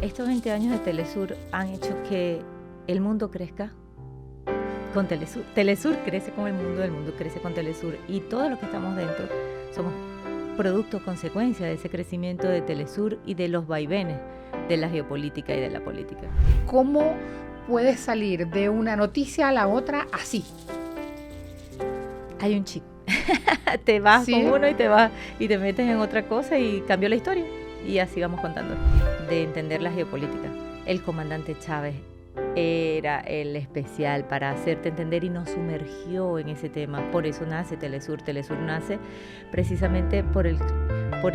Estos 20 años de Telesur han hecho que el mundo crezca con Telesur. Telesur crece con el mundo crece con Telesur. Y todos los que estamos dentro somos producto, consecuencia de ese crecimiento de Telesur y de los vaivenes de la geopolítica y de la política. ¿Cómo puedes salir de una noticia a la otra así? Hay un chip. Te vas ¿Sí? con uno y te vas y te metes en otra cosa y cambió la historia. Y así vamos contando. De entender la geopolítica. El comandante Chávez era el especial para hacerte entender y nos sumergió en ese tema. Por eso nace Telesur. Telesur nace precisamente por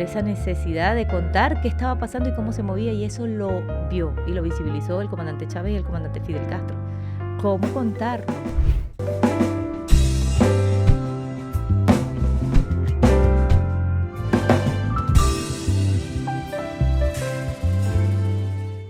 esa necesidad de contar qué estaba pasando y cómo se movía, y eso lo vio y lo visibilizó el comandante Chávez y el comandante Fidel Castro. ¿Cómo contarlo?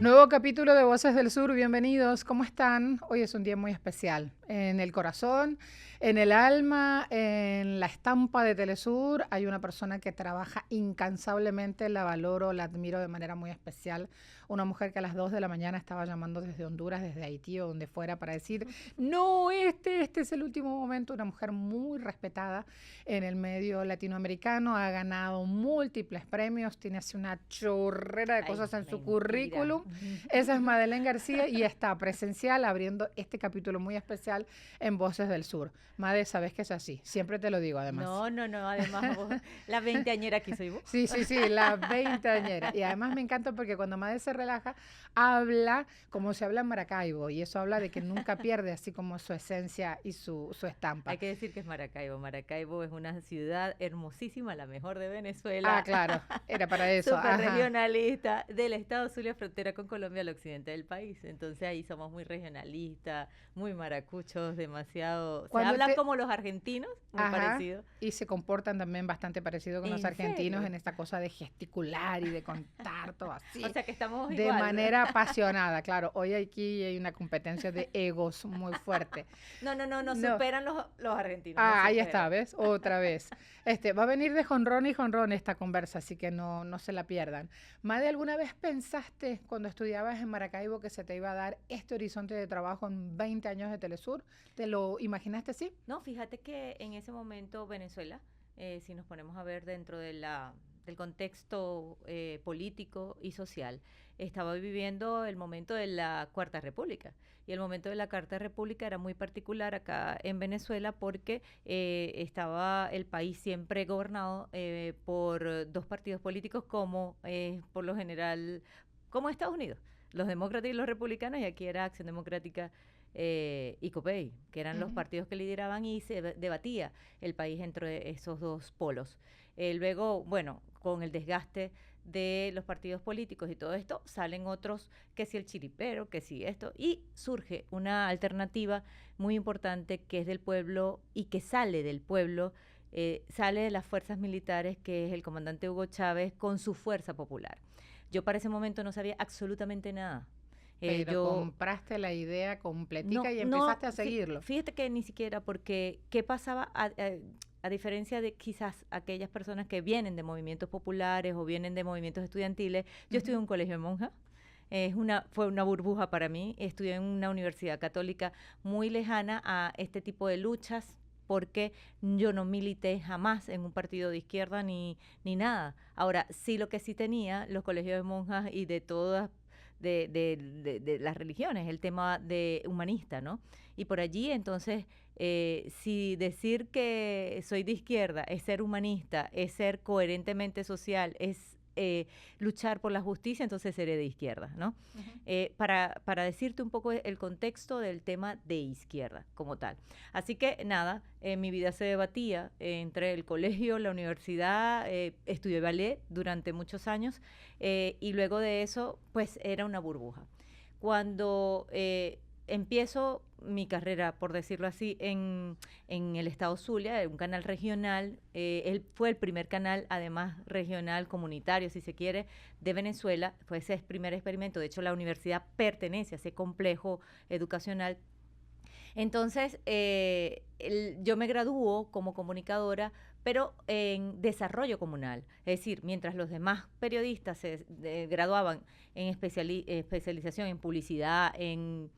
Nuevo capítulo de Voces del Sur, bienvenidos, ¿cómo están? Hoy es un día muy especial, en el corazón, en el alma, en la estampa de Telesur. Hay una persona que trabaja incansablemente, la valoro, la admiro de manera muy especial. Una mujer que a las 2 de la mañana estaba llamando desde Honduras, desde Haití o donde fuera para decir, no, este es el último momento. Una mujer muy respetada en el medio latinoamericano, ha ganado múltiples premios, tiene así una chorrera de cosas en su currículum. Esa es Madeleine García y está presencial abriendo este capítulo muy especial en Voces del Sur. Made, sabes que es así, siempre te lo digo además. No, además vos, la veinteañera aquí soy vos. Sí, la veinteañera. Y además me encanta porque cuando Made se relaja, habla como se habla en Maracaibo, y eso habla de que nunca pierde así como su esencia y su estampa. Hay que decir que es Maracaibo. Maracaibo es una ciudad hermosísima, la mejor de Venezuela. Ah, claro, era para eso. Súper regionalista, del estado Zulia, frontera con Colombia, al occidente del país. Entonces ahí somos muy regionalistas, muy maracuchos, demasiado... Se hablan como los argentinos, muy parecido. Y se comportan también bastante parecido con los argentinos. ¿Serio? En esta cosa de gesticular y de contar todo así. O sea que estamos de igual, manera apasionada, claro. Hoy aquí hay una competencia de egos muy fuerte. No, superan los argentinos. Ahí está, ¿ves? Otra vez. Va a venir de jonrón y jonrón esta conversa, así que no se la pierdan. Made, ¿alguna vez pensaste cuando estudiabas en Maracaibo que se te iba a dar este horizonte de trabajo en 20 años de Telesur? ¿Te lo imaginaste así? No, fíjate que en ese momento Venezuela, si nos ponemos a ver dentro de del contexto político y social, estaba viviendo el momento de la Cuarta República. Y el momento de la Cuarta República era muy particular acá en Venezuela porque estaba el país siempre gobernado por dos partidos políticos como por lo general, como Estados Unidos, los demócratas y los republicanos, y aquí era Acción Democrática y COPEI, que eran los partidos que lideraban, y se debatía el país entre esos dos polos. Luego, bueno, con el desgaste de los partidos políticos y todo esto, salen otros, que si el chiripero, que si esto, y surge una alternativa muy importante que es del pueblo y que sale del pueblo, sale de las fuerzas militares, que es el comandante Hugo Chávez con su fuerza popular. Yo para ese momento no sabía absolutamente nada. Pero yo compraste la idea completica y empezaste a seguirlo. Fíjate que ni siquiera, porque ¿qué pasaba? A diferencia de quizás aquellas personas que vienen de movimientos populares o vienen de movimientos estudiantiles, yo estudié en un colegio de monjas. Fue una burbuja para mí. Estudié en una universidad católica muy lejana a este tipo de luchas, porque yo no milité jamás en un partido de izquierda ni nada. Ahora, sí, lo que sí tenía los colegios de monjas y de todas de las religiones, el tema de humanista, ¿no? Y por allí, entonces, si decir que soy de izquierda es ser humanista, es ser coherentemente social, es luchar por la justicia, entonces seré de izquierda, ¿no? Para decirte un poco el contexto del tema de izquierda como tal. Así que nada, mi vida se debatía entre el colegio, la universidad, estudié ballet durante muchos años, y luego de eso, pues era una burbuja. Cuando empiezo mi carrera, por decirlo así, en el estado Zulia, un canal regional. Él fue el primer canal, además regional, comunitario, si se quiere, de Venezuela. Fue ese primer experimento. De hecho, la universidad pertenece a ese complejo educacional. Entonces, yo me graduó como comunicadora pero en desarrollo comunal. Es decir, mientras los demás periodistas se graduaban en especialización en publicidad, en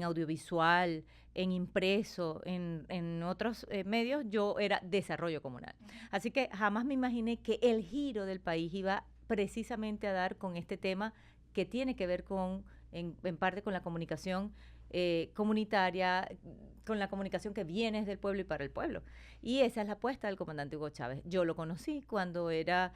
audiovisual, en impreso, en otros medios, yo era desarrollo comunal. Así que jamás me imaginé que el giro del país iba precisamente a dar con este tema que tiene que ver en parte con la comunicación comunitaria, con la comunicación que viene del pueblo y para el pueblo. Y esa es la apuesta del comandante Hugo Chávez. Yo lo conocí cuando era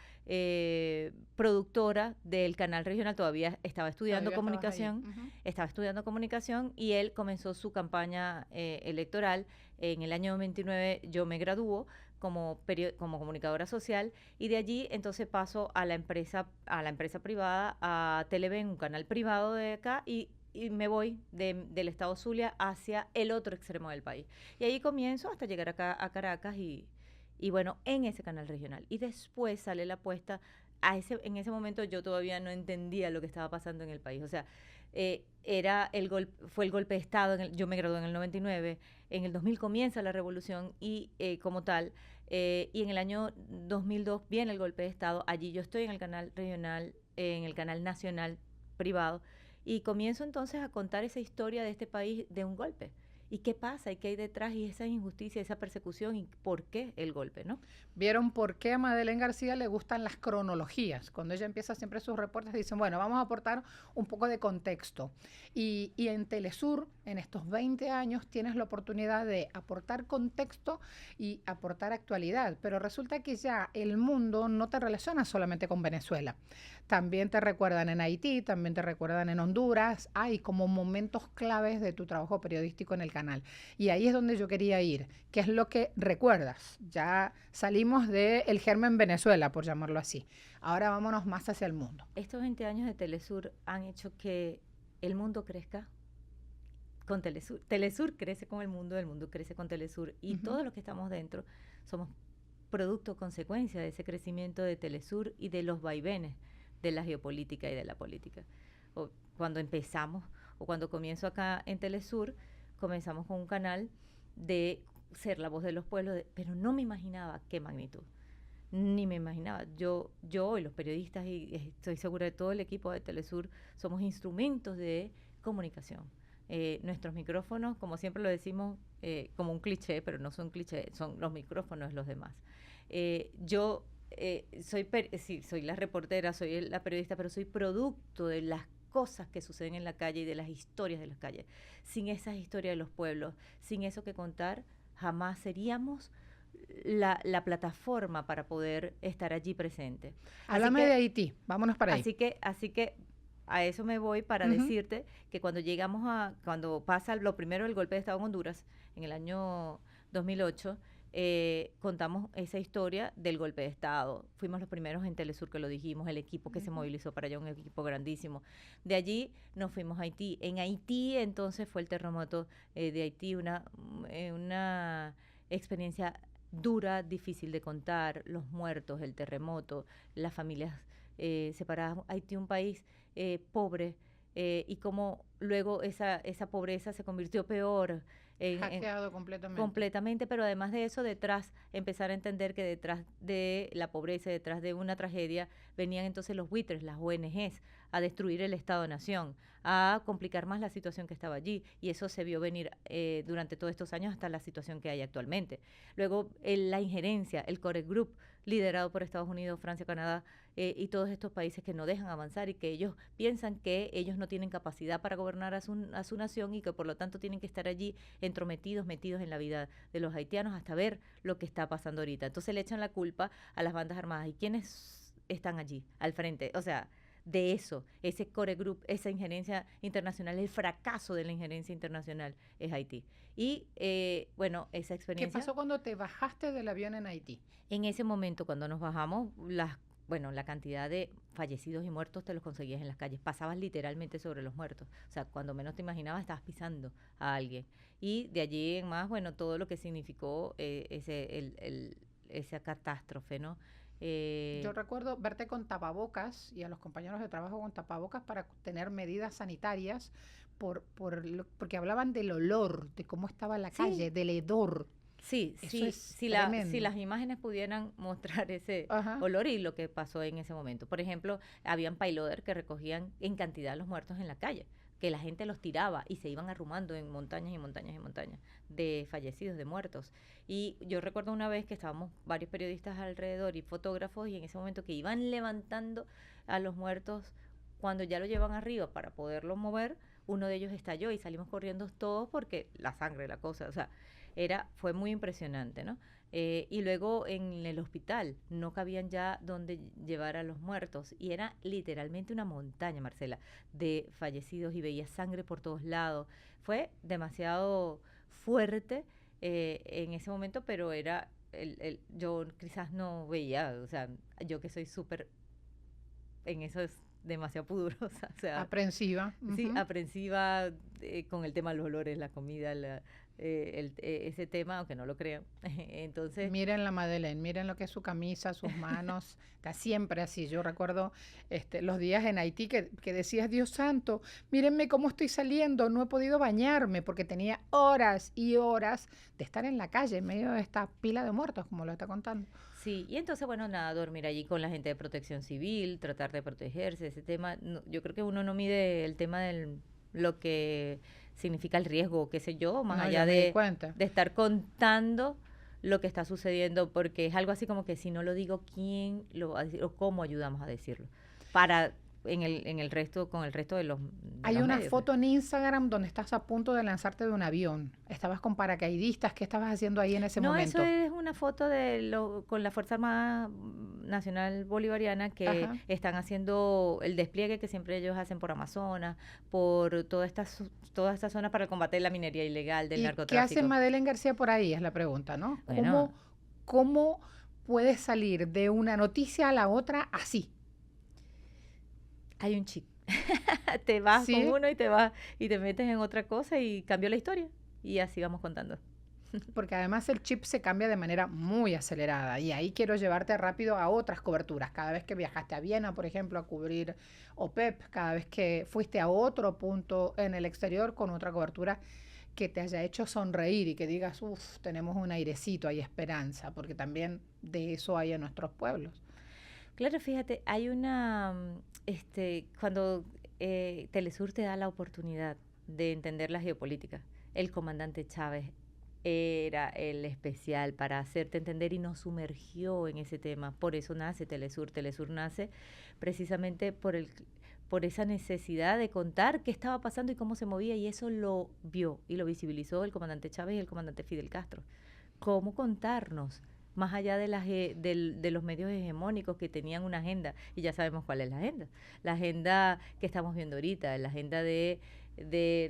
productora del canal regional, todavía estaba estudiando comunicación, estaba estudiando comunicación y él comenzó su campaña electoral. En el año 29 yo me graduó como comunicadora social y de allí entonces paso a la empresa privada, a Televen, un canal privado de acá, y me voy del estado Zulia hacia el otro extremo del país. Y ahí comienzo hasta llegar acá a Caracas y bueno, en ese canal regional. Y después sale la apuesta, en ese momento yo todavía no entendía lo que estaba pasando en el país. O sea, fue el golpe de Estado, yo me gradué en el 99, en el 2000 comienza la revolución y como tal, y en el año 2002 viene el golpe de Estado, allí yo estoy en el canal regional, en el canal nacional privado, y comienzo entonces a contar esa historia de este país de un golpe. ¿Y qué pasa? ¿Y qué hay detrás? Y esa injusticia, esa persecución, ¿y por qué el golpe, no? ¿Vieron por qué a Madeleine García le gustan las cronologías? Cuando ella empieza siempre sus reportes, dicen, bueno, vamos a aportar un poco de contexto. Y en Telesur, en estos 20 años, tienes la oportunidad de aportar contexto y aportar actualidad. Pero resulta que ya el mundo no te relaciona solamente con Venezuela. También te recuerdan en Haití, también te recuerdan en Honduras. Hay como momentos claves de tu trabajo periodístico en el canal. Y ahí es donde yo quería ir. ¿Qué es lo que recuerdas? Ya salimos del germen Venezuela, por llamarlo así. Ahora vámonos más hacia el mundo. Estos 20 años de Telesur han hecho que el mundo crezca con Telesur. Telesur crece con el mundo crece con Telesur. Y todos los que estamos dentro somos producto, consecuencia de ese crecimiento de Telesur y de los vaivenes de la geopolítica y de la política. Cuando empezamos, o cuando comienzo acá en Telesur, comenzamos con un canal de ser la voz de los pueblos, pero no me imaginaba qué magnitud. Ni me imaginaba. Yo y los periodistas, y estoy segura de todo el equipo de Telesur, somos instrumentos de comunicación. Nuestros micrófonos, como siempre lo decimos, como un cliché, pero no son cliché, son los micrófonos los demás. Yo soy la reportera, soy la periodista, pero soy producto de las cosas que suceden en la calle y de las historias de las calles. Sin esas historias de los pueblos, sin eso que contar, jamás seríamos la plataforma para poder estar allí presente. Háblame de Haití, vámonos para ahí. Así que a eso me voy para decirte que cuando pasa lo primero el golpe de Estado en Honduras, en el año 2008, contamos esa historia del golpe de Estado. Fuimos los primeros en Telesur que lo dijimos, el equipo que se movilizó para allá, un equipo grandísimo. De allí nos fuimos a Haití. En Haití entonces fue el terremoto de Haití, una experiencia dura, difícil de contar, los muertos, el terremoto, las familias separadas. Haití, un país pobre, y como luego esa pobreza se convirtió peor. Hackeado completamente. Completamente, pero además de eso, empezar a entender que detrás de la pobreza, detrás de una tragedia, venían entonces los buitres, las ONGs, a destruir el Estado-Nación, a complicar más la situación que estaba allí. Y eso se vio venir durante todos estos años hasta la situación que hay actualmente. Luego, la injerencia, el Core Group, liderado por Estados Unidos, Francia, Canadá, y todos estos países que no dejan avanzar y que ellos piensan que ellos no tienen capacidad para gobernar a su nación y que por lo tanto tienen que estar allí entrometidos, metidos en la vida de los haitianos hasta ver lo que está pasando ahorita. Entonces le echan la culpa a las bandas armadas. ¿Y quiénes están allí al frente? O sea, de eso, ese Core Group, esa injerencia internacional, el fracaso de la injerencia internacional es Haití. Y bueno, esa experiencia... ¿Qué pasó cuando te bajaste del avión en Haití? En ese momento, cuando nos bajamos, la cantidad de fallecidos y muertos te los conseguías en las calles. Pasabas literalmente sobre los muertos. O sea, cuando menos te imaginabas, estabas pisando a alguien. Y de allí en más, bueno, todo lo que significó esa catástrofe, ¿no? Yo recuerdo verte con tapabocas y a los compañeros de trabajo con tapabocas para tener medidas sanitarias porque hablaban del olor, de cómo estaba la calle, del hedor. Sí, Eso sí, es si tremendo. las imágenes pudieran mostrar ese Ajá. olor y lo que pasó en ese momento. Por ejemplo, habían payloaders que recogían en cantidad los muertos en la calle, que la gente los tiraba y se iban arrumando en montañas y montañas y montañas de fallecidos, de muertos. Y yo recuerdo una vez que estábamos varios periodistas alrededor y fotógrafos y en ese momento que iban levantando a los muertos cuando ya lo llevan arriba para poderlo mover, uno de ellos estalló y salimos corriendo todos porque la sangre, la cosa, o sea, fue muy impresionante, ¿no? Y luego en el hospital no cabían ya donde llevar a los muertos y era literalmente una montaña, Marcela, de fallecidos y veía sangre por todos lados. Fue demasiado fuerte en ese momento, pero yo quizás no veía, o sea, yo que soy súper, en eso es demasiado pudorosa, o sea, Aprensiva. sí, Ujú. aprensiva con el tema de los olores, la comida, ese tema, aunque no lo crean. Entonces, Miren la Madeleine, miren lo que es su camisa, sus manos, está siempre así. Yo recuerdo los días en Haití que decías, Dios santo, mírenme cómo estoy saliendo, no he podido bañarme porque tenía horas y horas de estar en la calle en medio de esta pila de muertos, como lo está contando. sí, y entonces, bueno, nada, dormir allí con la gente de protección civil, tratar de protegerse, ese tema, yo creo que uno no mide el tema del lo que significa el riesgo, qué sé yo, más No, allá yo me di cuenta. de estar contando lo que está sucediendo, porque es algo así como que si no lo digo, ¿quién lo va a decir o cómo ayudamos a decirlo? Para en el resto, con el resto de Hay los una medios, pues. foto en Instagram donde estás a punto de lanzarte de un avión. Estabas con paracaidistas. ¿Qué estabas haciendo ahí en ese No, eso momento? es una foto con la Fuerza Armada Nacional Bolivariana que Ajá. están haciendo el despliegue que siempre ellos hacen por Amazonas, por toda esta zona para el combate de la minería ilegal, del ¿Y qué hace narcotráfico. Madeleine García por ahí? Es la pregunta, ¿no? Bueno, ¿Cómo puedes salir de una noticia a la otra así? hay un chip. Te vas con ¿Sí? uno y te metes en otra cosa y cambió la historia. Y así vamos contando. Porque además el chip se cambia de manera muy acelerada y ahí quiero llevarte rápido a otras coberturas. Cada vez que viajaste a Viena, por ejemplo, a cubrir OPEP, cada vez que fuiste a otro punto en el exterior con otra cobertura que te haya hecho sonreír y que digas, uff, tenemos un airecito, hay esperanza, porque también de eso hay en nuestros pueblos. Claro, fíjate, hay cuando Telesur te da la oportunidad de entender la geopolítica, el comandante Chávez era el especial para hacerte entender y nos sumergió en ese tema. Por eso nace Telesur. Telesur nace precisamente por esa necesidad de contar qué estaba pasando y cómo se movía, y eso lo vio y lo visibilizó el comandante Chávez y el comandante Fidel Castro. ¿Cómo contarnos? Más allá de los medios hegemónicos que tenían una agenda, y ya sabemos cuál es la agenda que estamos viendo ahorita, la agenda de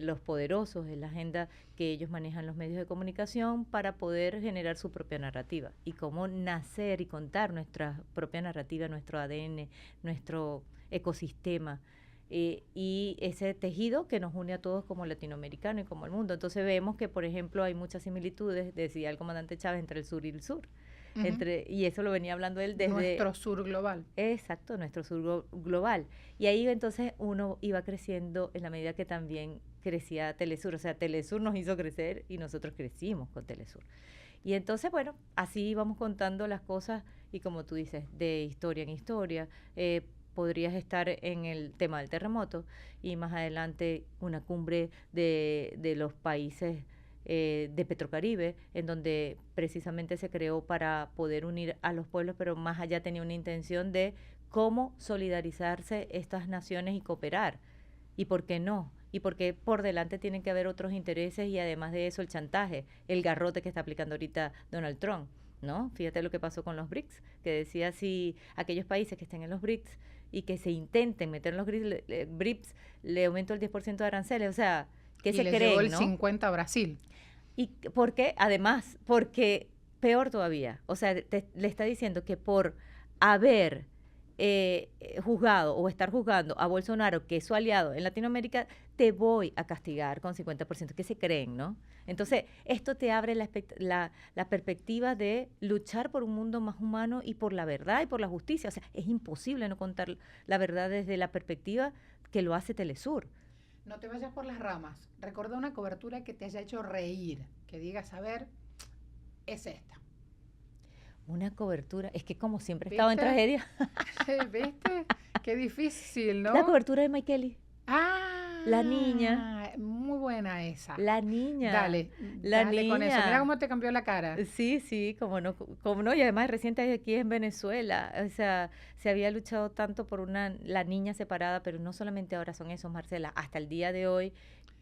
los poderosos, es la agenda que ellos manejan los medios de comunicación para poder generar su propia narrativa y cómo nacer y contar nuestra propia narrativa, nuestro ADN, nuestro ecosistema. Y ese tejido que nos une a todos como latinoamericanos y como el mundo. Entonces vemos que, por ejemplo, hay muchas similitudes, decía el comandante Chávez, entre el sur y el sur. Ujú. Y eso lo venía hablando él desde, Nuestro sur global. exacto, nuestro sur global. Y ahí entonces uno iba creciendo en la medida que también crecía Telesur. O sea, Telesur nos hizo crecer y nosotros crecimos con Telesur. Y entonces, bueno, así íbamos contando las cosas y como tú dices, de historia en historia. Podrías estar en el tema del terremoto y más adelante una cumbre de los países de Petrocaribe, en donde precisamente se creó para poder unir a los pueblos, pero más allá tenía una intención de cómo solidarizarse estas naciones y cooperar. ¿Y por qué no? Y porque por delante tienen que haber otros intereses y además de eso el chantaje, el garrote que está aplicando ahorita Donald Trump, ¿no? Fíjate lo que pasó con los BRICS, que decía si aquellos países que estén en los BRICS y que se intenten meter en los BRICS, le aumento el 10% de aranceles, o sea, ¿qué Y se le llegó creen, el no? 50 a Brasil. ¿Y por qué? Además, porque peor todavía, o sea, le está diciendo que por haber juzgado o estar juzgando a Bolsonaro, que es su aliado en Latinoamérica, te voy a castigar con 50%. ¿Qué se creen, no? Entonces, esto te abre la perspectiva de luchar por un mundo más humano y por la verdad y por la justicia. O sea, es imposible no contar la verdad desde la perspectiva que lo hace Telesur. No te vayas por las ramas. Recuerda una cobertura que te haya hecho reír, que digas, a ver, es esta. Una cobertura, es que como siempre he estado en ¿Viste? tragedia. ¿Viste? Qué difícil, La ¿no? cobertura de Mike Kelly. Ah, La niña. muy buena esa. La niña. Dale, La dale con eso. Mira niña. cómo te cambió la cara. Sí, sí, como no, y además reciente aquí en Venezuela, o sea, se había luchado tanto por la niña separada, pero no solamente ahora son esos, Marcela, hasta el día de hoy,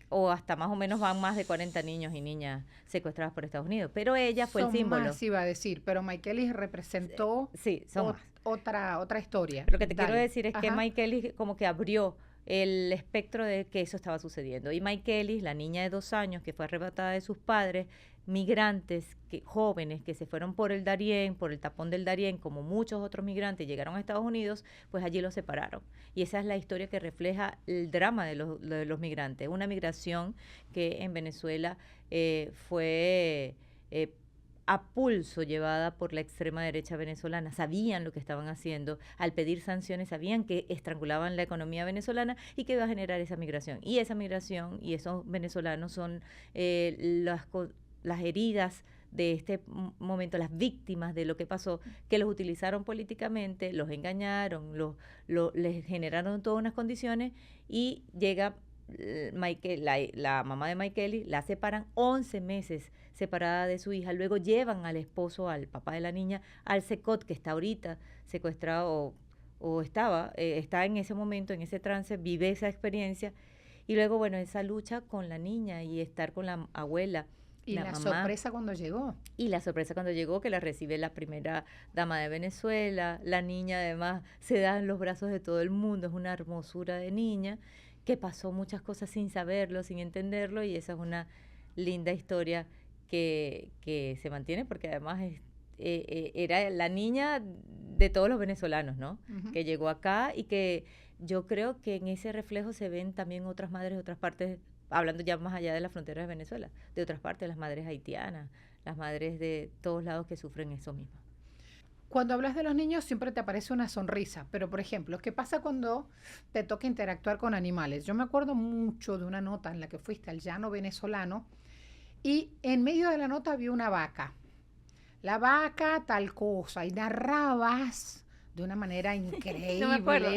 o hasta más o menos van más de 40 niños y niñas secuestradas por Estados Unidos, pero ella fue el Son símbolo. más, iba a decir, pero Michaelis representó Sí, son más. otra historia. Lo que te quiero Dale. decir es que Ajá. Mike Ellis como que abrió el espectro de que eso estaba sucediendo. Y Mike Ellis, la niña de 2 años que fue arrebatada de sus padres, migrantes jóvenes que se fueron por el Darién, por el tapón del Darién, como muchos otros migrantes llegaron a Estados Unidos, pues allí los separaron. Y esa es la historia que refleja el drama de los migrantes. Una migración que en Venezuela fue a pulso llevada por la extrema derecha venezolana. Sabían lo que estaban haciendo. Al pedir sanciones sabían que estrangulaban la economía venezolana y que iba a generar esa migración. Y esa migración y esos venezolanos son las heridas de este momento, las víctimas de lo que pasó, que los utilizaron políticamente, los engañaron, les generaron todas unas condiciones y llega la mamá de Mike Kelly, la separan 11 meses separada de su hija, luego llevan al esposo, al papá de la niña, al SECOT, que está ahorita secuestrado o está en ese momento, en ese trance, vive esa experiencia, y luego, bueno, esa lucha con la niña y estar con la abuela, Y la la mamá. sorpresa cuando llegó. Y la sorpresa cuando llegó, que la recibe la primera dama de Venezuela, la niña además se da en los brazos de todo el mundo, es una hermosura de niña, que pasó muchas cosas sin saberlo, sin entenderlo, y esa es una linda historia que se mantiene, porque además era la niña de todos los venezolanos, ¿no? Ujú. Que llegó acá y que yo creo que en ese reflejo se ven también otras madres de otras partes, hablando ya más allá de las fronteras de Venezuela, de otras partes, las madres haitianas, las madres de todos lados que sufren eso mismo. Cuando hablas de los niños siempre te aparece una sonrisa, pero por ejemplo, ¿qué pasa cuando te toca interactuar con animales? Yo me acuerdo mucho de una nota en la que fuiste al llano venezolano y en medio de la nota había una vaca. La vaca tal cosa y narrabas de una manera increíble. No me acuerdo.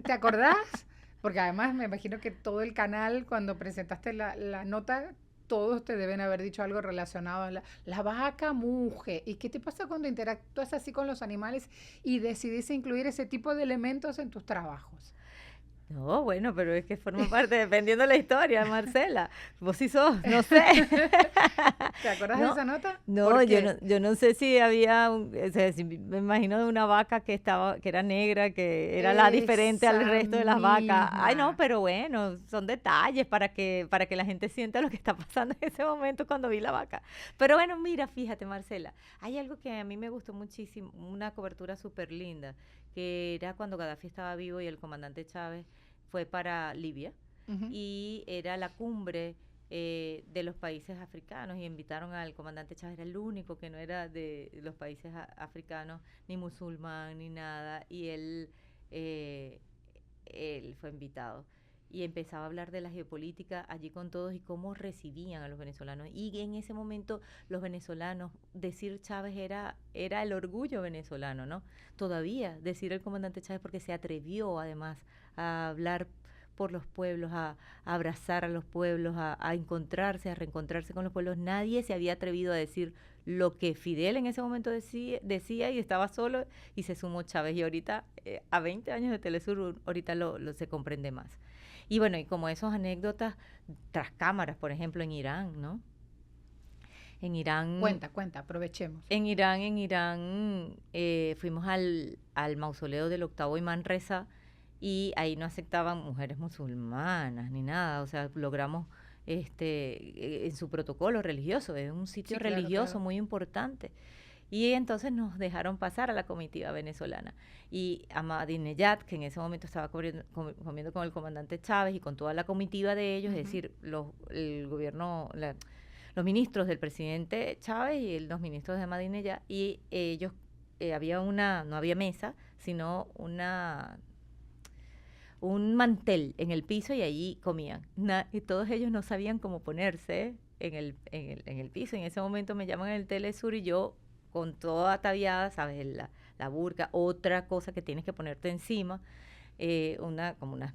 ¿Te acordás? Porque además me imagino que todo el canal, cuando presentaste la nota, todos te deben haber dicho algo relacionado a la vaca muge. ¿Y qué te pasa cuando interactúas así con los animales y decidís incluir ese tipo de elementos en tus trabajos? No, bueno, pero es que forma parte, dependiendo de la historia, Marcela. Vos sí sos, no sé. ¿Te acuerdas de No, esa nota? no, ¿Por yo qué? no, yo no sé si había, o sea, me imagino de una vaca que era negra, que era la diferente al Esa resto de las vacas. Ay, no, misma. pero bueno, son detalles para que la gente sienta lo que está pasando en ese momento cuando vi la vaca. Pero bueno, mira, fíjate, Marcela, hay algo que a mí me gustó muchísimo, una cobertura súper linda, que era cuando Gaddafi estaba vivo y el comandante Chávez fue para Libia Ujú. y era la cumbre de los países africanos y invitaron al comandante Chávez, era el único que no era de los países africanos, ni musulmán, ni nada, y él fue invitado. Y empezaba a hablar de la geopolítica allí con todos y cómo recibían a los venezolanos. Y en ese momento los venezolanos, decir Chávez era el orgullo venezolano, ¿no? Todavía decir el comandante Chávez porque se atrevió además a hablar por los pueblos, a abrazar a los pueblos, a encontrarse, a reencontrarse con los pueblos. Nadie se había atrevido a decir lo que Fidel en ese momento decía y estaba solo y se sumó Chávez. Y ahorita, a 20 años de Telesur, ahorita se comprende más. Y bueno, y como esas anécdotas tras cámaras, por ejemplo, en Irán, ¿no? En Irán, Cuenta, aprovechemos. en Irán fuimos al mausoleo del octavo imán Reza y ahí no aceptaban mujeres musulmanas ni nada, o sea, logramos en su protocolo religioso, es un sitio Sí, claro, religioso claro. muy importante. Y entonces nos dejaron pasar a la comitiva venezolana. Y Ahmadinejad, que en ese momento estaba comiendo con el comandante Chávez y con toda la comitiva de ellos, es Ujú. decir, el gobierno, los ministros del presidente Chávez y los ministros de Ahmadinejad, y ellos, no había mesa, sino un mantel en el piso y allí comían. Y todos ellos no sabían cómo ponerse en el piso. En ese momento me llaman en el Telesur y yo con toda ataviada, ¿sabes? La burka, otra cosa que tienes que ponerte encima, como una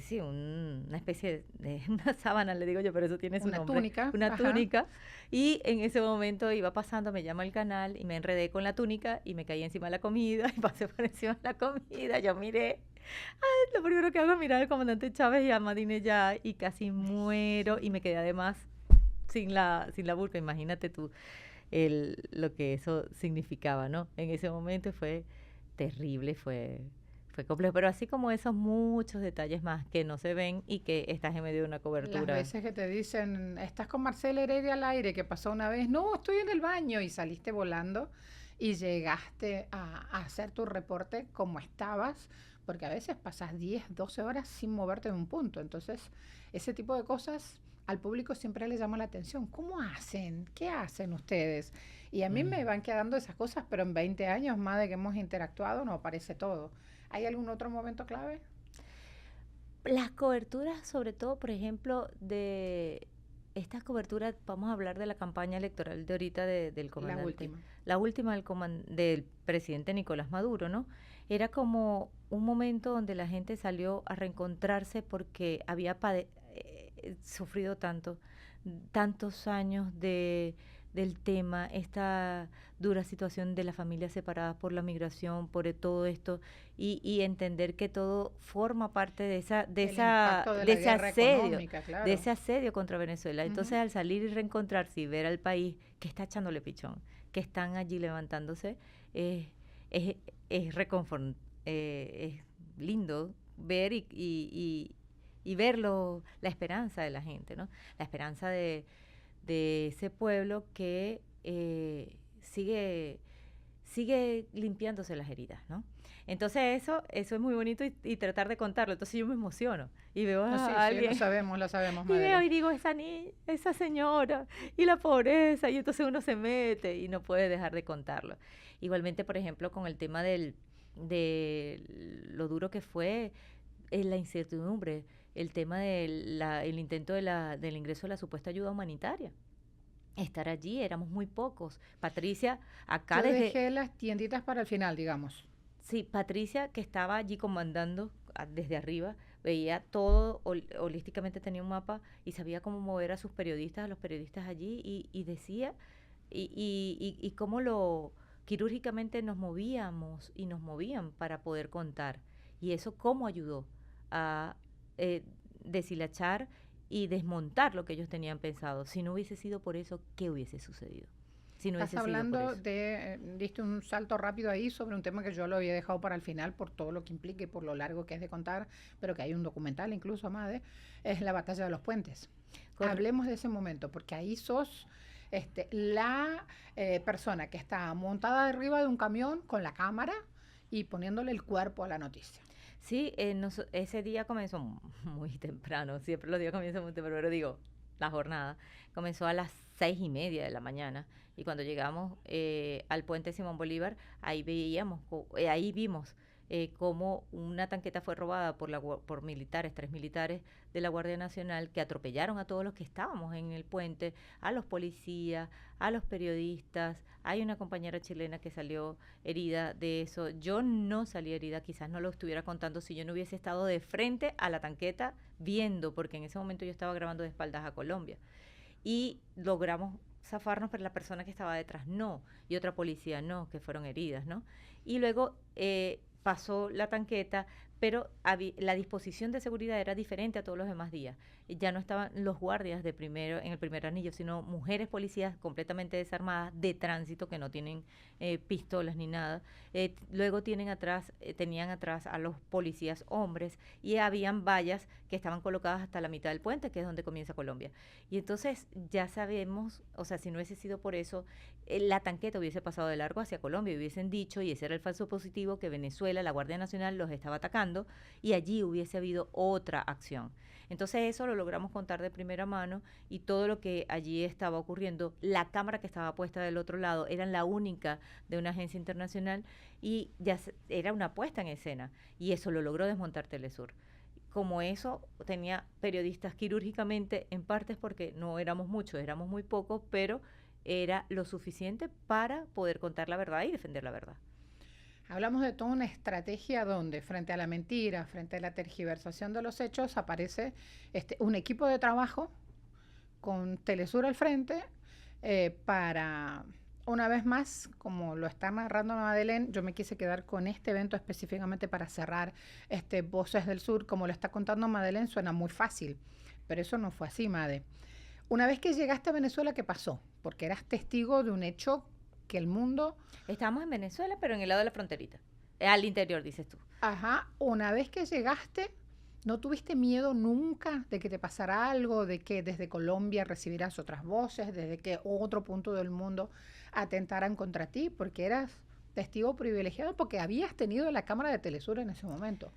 sí, una especie de una sábana, le digo yo, pero eso tiene su nombre. Una Ajá. túnica. Y en ese momento iba pasando, me llama el canal y me enredé con la túnica y me caí encima de la comida y pasé por encima de la comida. Yo miré, lo primero que hago es mirar al comandante Chávez y a Ahmadinejad y casi muero y me quedé además sin la burka. Imagínate tú lo que eso significaba, ¿no? En ese momento fue terrible, fue complejo, pero así como esos muchos detalles más que no se ven y que estás en medio de una Las cobertura. veces que te dicen, estás con Marcela Heredia al aire, que pasó una vez, no, estoy en el baño y saliste volando y llegaste a hacer tu reporte como estabas, porque a veces pasas 10, 12 horas sin moverte de un punto. Entonces, ese tipo de cosas al público siempre le llama la atención. ¿Cómo hacen? ¿Qué hacen ustedes? Y a mí me van quedando esas cosas, pero en 20 años más de que hemos interactuado no aparece todo. ¿Hay algún otro momento clave? Las coberturas, sobre todo, por ejemplo, de estas coberturas, vamos a hablar de la campaña electoral de ahorita del La comandante. última. La última del presidente Nicolás Maduro, ¿no? Era como un momento donde la gente salió a reencontrarse porque había sufrido tantos años del tema, esta dura situación de las familias separadas por la migración, por todo esto, y entender que todo forma parte de El impacto de la ese guerra asedio, económica, claro. de ese asedio contra Venezuela. Entonces, Ujú. al salir y reencontrarse y ver al país que está echándole pichón, que están allí levantándose, eh, es, es es lindo ver y verlo, la esperanza de la gente, ¿no? La esperanza de ese pueblo que sigue limpiándose las heridas, ¿no? Entonces eso es muy bonito y tratar de contarlo. Entonces yo me emociono y veo No, sí, a sí, alguien lo sabemos, y veo Madeleine. y digo, esa niña, esa señora y la pobreza, y entonces uno se mete y no puede dejar de contarlo. Igualmente, por ejemplo, con el tema de lo duro que fue la incertidumbre, el tema el intento del ingreso de la supuesta ayuda humanitaria. Estar allí, éramos muy pocos. Patricia, acá Yo desde, dejé las tienditas para el final, digamos. sí, Patricia que estaba allí comandando desde arriba, veía todo, holísticamente tenía un mapa y sabía cómo mover a los periodistas allí y decía, y cómo quirúrgicamente nos movíamos y nos movían para poder contar. Y eso cómo ayudó a deshilachar y desmontar lo que ellos tenían pensado. Si no hubiese sido por eso, ¿qué hubiese sucedido? Si no Estás hubiese sido por hablando eso. diste un salto rápido ahí sobre un tema que yo lo había dejado para el final por todo lo que implica y por lo largo que es de contar, pero que hay un documental incluso, Amade, es la batalla de los puentes. Hablemos de ese momento, porque ahí sos la persona que está montada arriba de un camión con la cámara y poniéndole el cuerpo a la noticia. Sí, ese día comenzó muy temprano, siempre los días comienzan muy temprano, pero digo, la jornada comenzó a las 6:30 de la mañana y cuando llegamos al puente Simón Bolívar, ahí vimos cómo una tanqueta fue robada por militares, 3 militares de la Guardia Nacional que atropellaron a todos los que estábamos en el puente, a los policías, a los periodistas. Hay una compañera chilena que salió herida de eso. Yo no salí herida, quizás no lo estuviera contando si yo no hubiese estado de frente a la tanqueta viendo, porque en ese momento yo estaba grabando de espaldas a Colombia. Y logramos zafarnos, pero la persona que estaba detrás no, y otra policía no, que fueron heridas, ¿no? Y luego pasó la tanqueta, pero la disposición de seguridad era diferente a todos los demás días. Ya no estaban los guardias en el primer anillo, sino mujeres policías completamente desarmadas de tránsito que no tienen pistolas ni nada. Luego tenían atrás a los policías hombres y habían vallas que estaban colocadas hasta la mitad del puente, que es donde comienza Colombia. Y entonces ya sabemos, o sea, si no hubiese sido por eso, la tanqueta hubiese pasado de largo hacia Colombia y hubiesen dicho, y ese era el falso positivo, que Venezuela, la Guardia Nacional, los estaba atacando pasando y allí hubiese habido otra acción. Entonces eso lo logramos contar de primera mano y todo lo que allí estaba ocurriendo, la cámara que estaba puesta del otro lado, era la única de una agencia internacional y era una puesta en escena y eso lo logró desmontar Telesur. Como eso tenía periodistas quirúrgicamente en partes porque no éramos muchos, éramos muy pocos, pero era lo suficiente para poder contar la verdad y defender la verdad. Hablamos de toda una estrategia donde frente a la mentira, frente a la tergiversación de los hechos, aparece un equipo de trabajo con Telesur al frente para, una vez más, como lo está narrando Madeleine, yo me quise quedar con este evento específicamente para cerrar Voces del Sur. Como lo está contando Madeleine, suena muy fácil, pero eso no fue así, Made. Una vez que llegaste a Venezuela, ¿qué pasó? Porque eras testigo de un hecho que el mundo... Estábamos en Venezuela, pero en el lado de la fronterita. Al interior, dices tú. Ajá. Una vez que llegaste, ¿no tuviste miedo nunca de que te pasara algo, de que desde Colombia recibieras otras voces, desde que otro punto del mundo atentaran contra ti? Porque eras testigo privilegiado, porque habías tenido la cámara de Telesur en ese momento.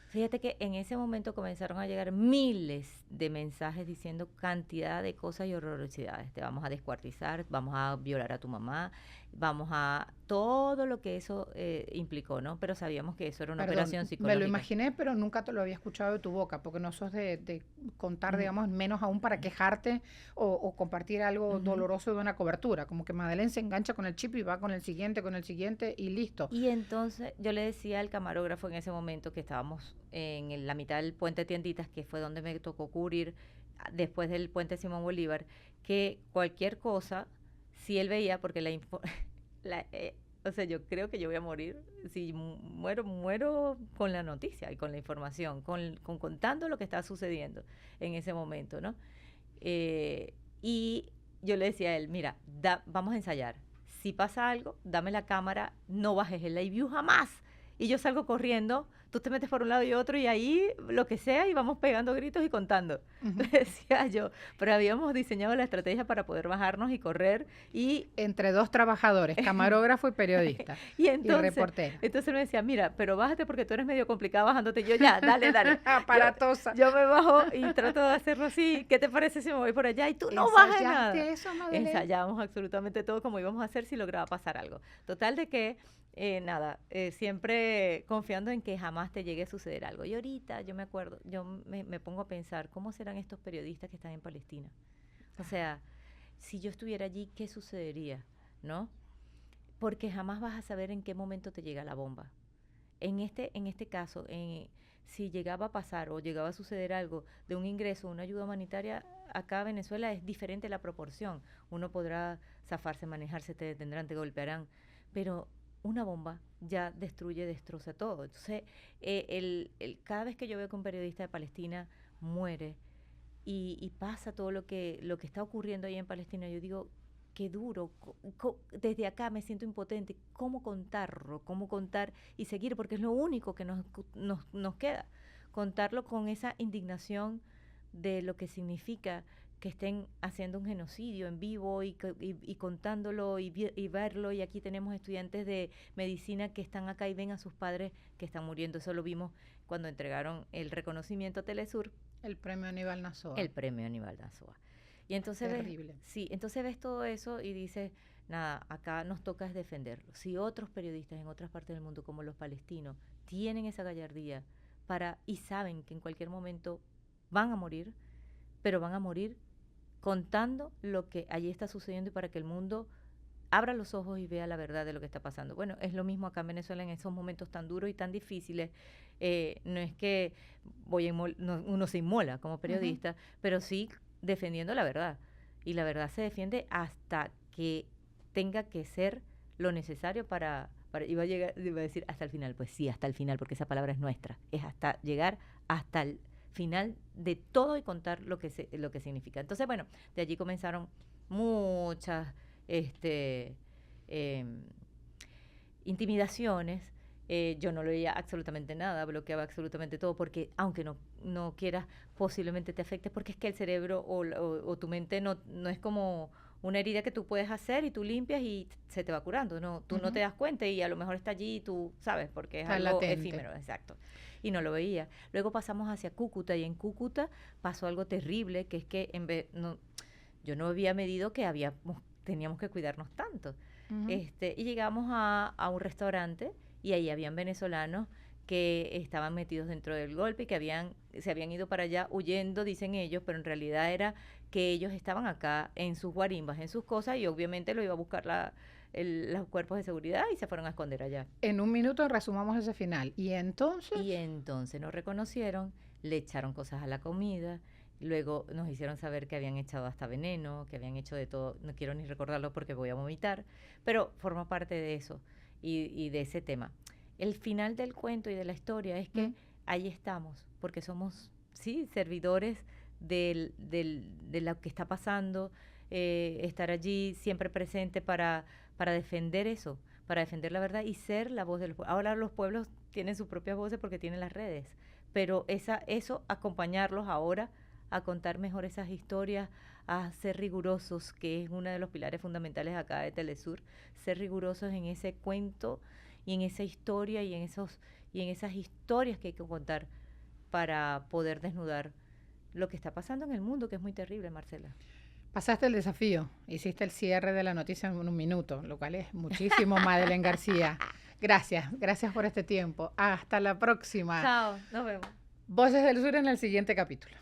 Fíjate que en ese momento comenzaron a llegar miles de mensajes diciendo cantidad de cosas y horrorosidades. Te vamos a descuartizar, vamos a violar a tu mamá, vamos a... todo lo que eso implicó, ¿no? Pero sabíamos que eso era una operación psicológica. Me lo imaginé, pero nunca te lo había escuchado de tu boca, porque no sos de contar, digamos, menos aún para quejarte o compartir algo doloroso de una cobertura. Como que Madeleine se engancha con el chip y va con el siguiente y listo. Y entonces yo le decía al camarógrafo en ese momento que estábamos en la mitad del puente Tienditas, que fue donde me tocó cubrir después del puente Simón Bolívar, que cualquier cosa, si él veía, porque o sea, yo creo que yo voy a morir, si muero con la noticia y con la información, con contando lo que está sucediendo en ese momento, ¿no? Y yo le decía a él, mira, vamos a ensayar, si pasa algo, dame la cámara, no bajes el live view jamás, y yo salgo corriendo, tú te metes por un lado y otro y ahí lo que sea y vamos pegando gritos y contando, le decía yo, pero habíamos diseñado la estrategia para poder bajarnos y correr y... Entre dos trabajadores, camarógrafo y periodista y reportero. Entonces me decía, mira, pero bájate porque tú eres medio complicado bajándote, yo ya, dale. Aparatosa. Yo me bajo y trato de hacerlo así, ¿qué te parece si me voy por allá? Y tú no bajes nada. Eso, Madeleine? Ensayábamos absolutamente todo como íbamos a hacer si lograba pasar algo. Total de que siempre confiando en que jamás te llegue a suceder algo. Y ahorita yo me acuerdo, yo me pongo a pensar, ¿cómo serán estos periodistas que están en Palestina? O sea, si yo estuviera allí, ¿qué sucedería? ¿No? Porque jamás vas a saber en qué momento te llega la bomba. En este caso, si llegaba a pasar o llegaba a suceder algo de un ingreso, una ayuda humanitaria, acá en Venezuela es diferente la proporción. Uno podrá zafarse, manejarse, te detendrán, te golpearán, pero una bomba ya destroza todo. Entonces, cada vez que yo veo que un periodista de Palestina muere y pasa todo lo que está ocurriendo ahí en Palestina, yo digo, qué duro, desde acá me siento impotente, ¿cómo contarlo? ¿Cómo contar y seguir? Porque es lo único que nos queda, contarlo con esa indignación de lo que significa que estén haciendo un genocidio en vivo y contándolo y verlo, y aquí tenemos estudiantes de medicina que están acá y ven a sus padres que están muriendo. Eso lo vimos cuando entregaron el reconocimiento a Telesur. El premio Aníbal Nazoa. El premio Aníbal Nazoa. Y entonces entonces ves todo eso y dices, nada, acá nos toca es defenderlo. Si otros periodistas en otras partes del mundo, como los palestinos, tienen esa gallardía y saben que en cualquier momento van a morir, pero van a morir contando lo que allí está sucediendo y para que el mundo abra los ojos y vea la verdad de lo que está pasando. Bueno, es lo mismo acá en Venezuela en esos momentos tan duros y tan difíciles. No es que uno se inmola como periodista, pero sí defendiendo la verdad. Y la verdad se defiende hasta que tenga que ser lo necesario para iba a decir hasta el final. Pues sí, hasta el final, porque esa palabra es nuestra. Es hasta llegar hasta el final de todo y contar lo que significa. Entonces, bueno, de allí comenzaron muchas intimidaciones. Yo no leía absolutamente nada, bloqueaba absolutamente todo, porque aunque no quieras, posiblemente te afecte, porque es que el cerebro o tu mente no es como una herida que tú puedes hacer y tú limpias y se te va curando, no, tú no te das cuenta y a lo mejor está allí y tú sabes, porque es Está algo latente. efímero, exacto. Y no lo veía. Luego pasamos hacia Cúcuta y en Cúcuta pasó algo terrible, que es que yo no había medido que teníamos que cuidarnos tanto. Y llegamos a un restaurante y ahí habían venezolanos que estaban metidos dentro del golpe y que se habían ido para allá huyendo, dicen ellos, pero en realidad era que ellos estaban acá en sus guarimbas, en sus cosas, y obviamente lo iba a buscar los cuerpos de seguridad y se fueron a esconder allá. En un minuto resumamos ese final. ¿Y entonces? Y entonces nos reconocieron, le echaron cosas a la comida, luego nos hicieron saber que habían echado hasta veneno, que habían hecho de todo, no quiero ni recordarlo porque voy a vomitar, pero forma parte de eso y de ese tema. El final del cuento y de la historia es que ahí estamos, porque somos, sí, servidores de lo que está pasando, estar allí siempre presente para defender eso, para defender la verdad y ser la voz de los pueblos. Ahora los pueblos tienen sus propias voces porque tienen las redes, pero eso acompañarlos ahora a contar mejor esas historias, a ser rigurosos, que es uno de los pilares fundamentales acá de Telesur, ser rigurosos en ese cuento y en esa historia y en esas historias que hay que contar para poder desnudar lo que está pasando en el mundo, que es muy terrible, Marcela. Pasaste el desafío, hiciste el cierre de la noticia en un minuto, lo cual es muchísimo, Madeleine García. Gracias por este tiempo. Hasta la próxima. Chao, nos vemos. Voces del Sur en el siguiente capítulo.